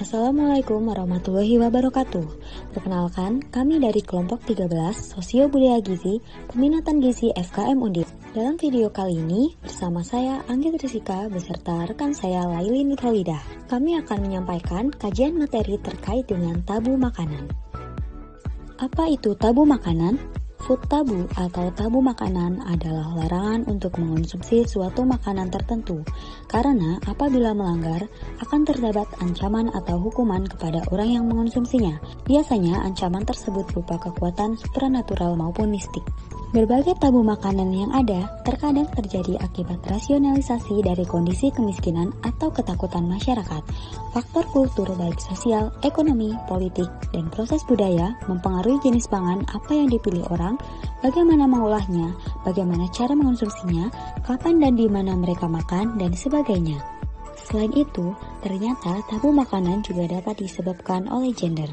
Assalamualaikum warahmatullahi wabarakatuh. Perkenalkan, kami dari kelompok 13 Sosio Budaya Gizi, Peminatan Gizi FKM Undip. Dalam video kali ini, bersama saya Anggit Rizika beserta rekan saya Laili Nurholidah. Kami akan menyampaikan kajian materi terkait dengan tabu makanan. Apa itu tabu makanan? Food tabu atau tabu makanan adalah larangan untuk mengonsumsi suatu makanan tertentu, karena apabila melanggar akan terdapat ancaman atau hukuman kepada orang yang mengonsumsinya. Biasanya ancaman tersebut berupa kekuatan supranatural maupun mistik. Berbagai tabu makanan yang ada terkadang terjadi akibat rasionalisasi dari kondisi kemiskinan atau ketakutan masyarakat. Faktor kultur baik sosial, ekonomi, politik, dan proses budaya mempengaruhi jenis pangan apa yang dipilih orang, bagaimana mengolahnya, bagaimana cara mengonsumsinya, kapan dan di mana mereka makan, dan sebagainya. Selain itu, ternyata tabu makanan juga dapat disebabkan oleh gender.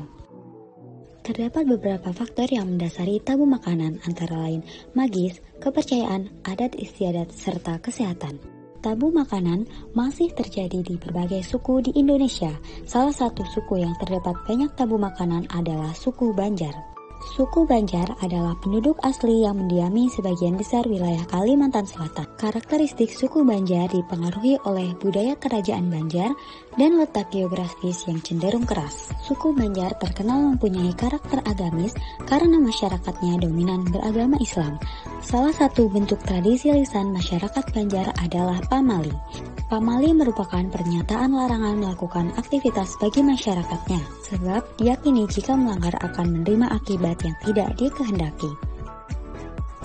Terdapat beberapa faktor yang mendasari tabu makanan, antara lain magis, kepercayaan, adat istiadat, serta kesehatan. Tabu makanan masih terjadi di berbagai suku di Indonesia. Salah satu suku yang terdapat banyak tabu makanan adalah suku Banjar. Suku Banjar adalah penduduk asli yang mendiami sebagian besar wilayah Kalimantan Selatan. Karakteristik suku Banjar dipengaruhi oleh budaya kerajaan Banjar dan letak geografis yang cenderung keras. Suku Banjar terkenal mempunyai karakter agamis karena masyarakatnya dominan beragama Islam. Salah satu bentuk tradisi lisan masyarakat Banjar adalah pamali. Pamali merupakan pernyataan larangan melakukan aktivitas bagi masyarakatnya, sebab diyakini jika melanggar akan menerima akibat yang tidak dikehendaki.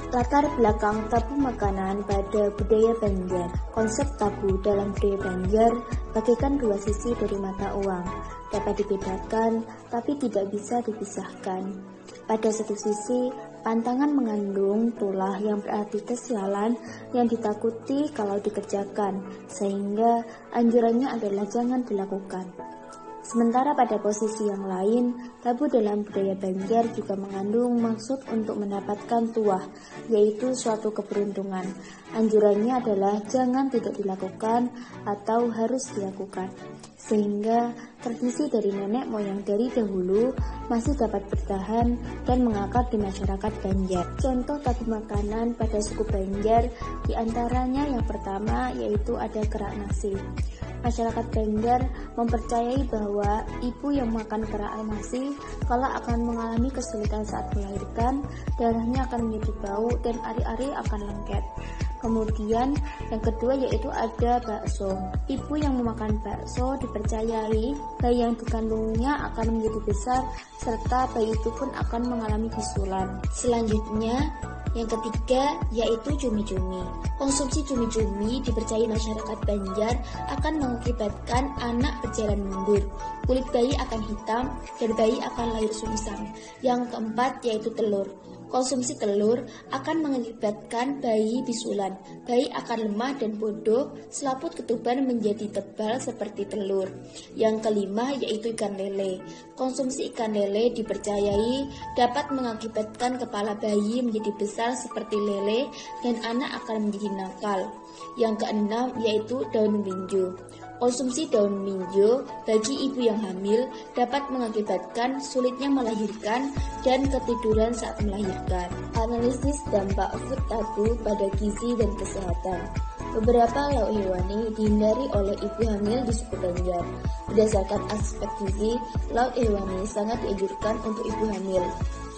Latar belakang tabu makanan pada budaya Banjar. Konsep tabu dalam budaya Banjar bagaikan dua sisi dari mata uang, dapat dibedakan tapi tidak bisa dipisahkan. Pada satu sisi, pantangan mengandung tulah yang berarti kesialan yang ditakuti kalau dikerjakan, sehingga anjurannya adalah jangan dilakukan. Sementara pada posisi yang lain, tabu dalam budaya Banjar juga mengandung maksud untuk mendapatkan tuah, yaitu suatu keberuntungan. Anjurannya adalah jangan tidak dilakukan atau harus dilakukan. Sehingga tradisi dari nenek moyang dari dahulu masih dapat bertahan dan mengakar di masyarakat Banjar. Contoh tabu makanan pada suku Banjar diantaranya yang pertama yaitu ada kerak nasi. Masyarakat Banjar mempercayai bahwa ibu yang makan kerak nasi kalau akan mengalami kesulitan saat melahirkan, darahnya akan menjadi bau dan ari-ari akan lengket. Kemudian yang kedua yaitu ada bakso. Ibu yang memakan bakso dipercayai bayi yang dikandungnya akan menjadi besar serta bayi itu pun akan mengalami bisulan. Selanjutnya yang ketiga yaitu cumi-cumi. Konsumsi cumi-cumi dipercayai masyarakat Banjar akan mengakibatkan anak berjalan mundur. Kulit bayi akan hitam dan bayi akan lahir sungsang. Yang keempat yaitu telur. Konsumsi telur akan mengakibatkan bayi bisulan. Bayi akan lemah dan bodoh, selaput ketuban menjadi tebal seperti telur. Yang kelima yaitu ikan lele. Konsumsi ikan lele dipercayai dapat mengakibatkan kepala bayi menjadi besar seperti lele dan anak akan menjadi nakal. Yang keenam yaitu daun minju. Konsumsi daun minjo bagi ibu yang hamil dapat mengakibatkan sulitnya melahirkan dan ketiduran saat melahirkan. Analisis dampak food tabu pada gizi dan kesehatan. Beberapa lauk hewani dihindari oleh ibu hamil di suku Banjar. Berdasarkan aspek gizi, lauk hewani sangat dianjurkan untuk ibu hamil.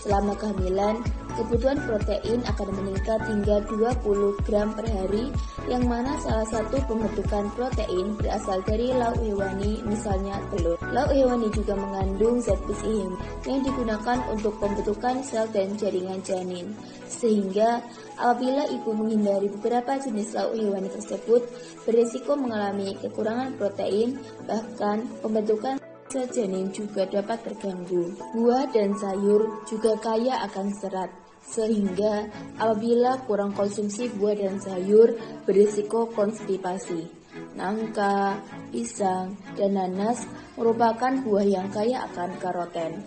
Selama kehamilan, kebutuhan protein akan meningkat hingga 20 gram per hari, yang mana salah satu pembentukan protein berasal dari lauk hewani, misalnya telur. Lauk hewani juga mengandung zat besi yang digunakan untuk pembentukan sel dan jaringan janin. Sehingga apabila ibu menghindari beberapa jenis lauk hewani tersebut, berisiko mengalami kekurangan protein, bahkan pembentukan sel janin juga dapat terganggu. Buah dan sayur juga kaya akan serat, sehingga apabila kurang konsumsi buah dan sayur berisiko konstipasi. Nangka, pisang, dan nanas merupakan buah yang kaya akan karoten.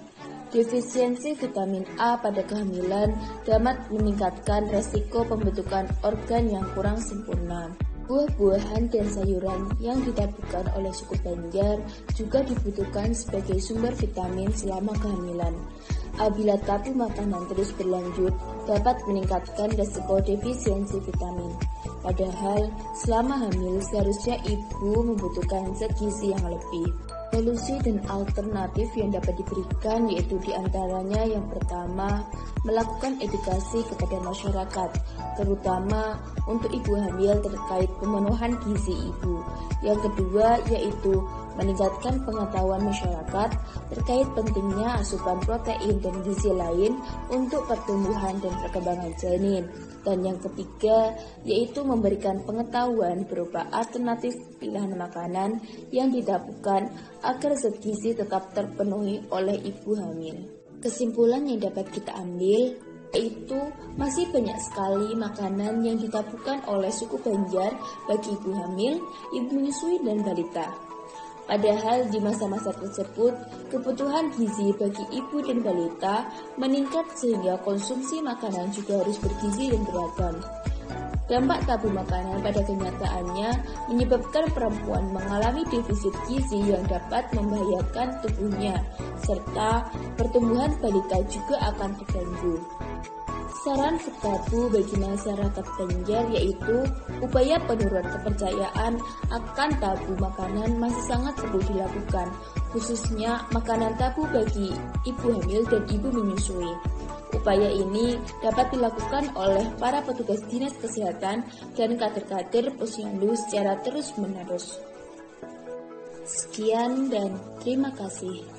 Defisiensi vitamin A pada kehamilan dapat meningkatkan resiko pembentukan organ yang kurang sempurna. Buah-buahan dan sayuran yang ditabuhkan oleh suku Banjar juga dibutuhkan sebagai sumber vitamin selama kehamilan. Apabila tabung makanan terus berlanjut, dapat meningkatkan resiko defisiensi vitamin. Padahal, selama hamil seharusnya ibu membutuhkan zat gizi yang lebih. Solusi dan alternatif yang dapat diberikan yaitu diantaranya yang pertama, melakukan edukasi kepada masyarakat, terutama untuk ibu hamil terkait pemenuhan gizi ibu. Yang kedua yaitu meningkatkan pengetahuan masyarakat terkait pentingnya asupan protein dan gizi lain untuk pertumbuhan dan perkembangan janin. Dan yang ketiga yaitu memberikan pengetahuan berupa alternatif pilihan makanan yang ditabuhkan agar zat gizi tetap terpenuhi oleh ibu hamil. Kesimpulan yang dapat kita ambil yaitu masih banyak sekali makanan yang ditabuhkan oleh suku Banjar bagi ibu hamil, ibu menyusui dan balita. Padahal di masa-masa tersebut, kebutuhan gizi bagi ibu dan balita meningkat sehingga konsumsi makanan juga harus bergizi dan beragam. Dampak tabung makanan pada kenyataannya menyebabkan perempuan mengalami defisit gizi yang dapat membahayakan tubuhnya, serta pertumbuhan balita juga akan terganggu. Saran Setabu bagi masyarakat Banjar yaitu upaya penurunan kepercayaan akan tabu makanan masih sangat perlu dilakukan, khususnya makanan tabu bagi ibu hamil dan ibu menyusui. Upaya ini dapat dilakukan oleh para petugas dinas kesehatan dan kader-kader posyandu secara terus-menerus. Sekian dan terima kasih.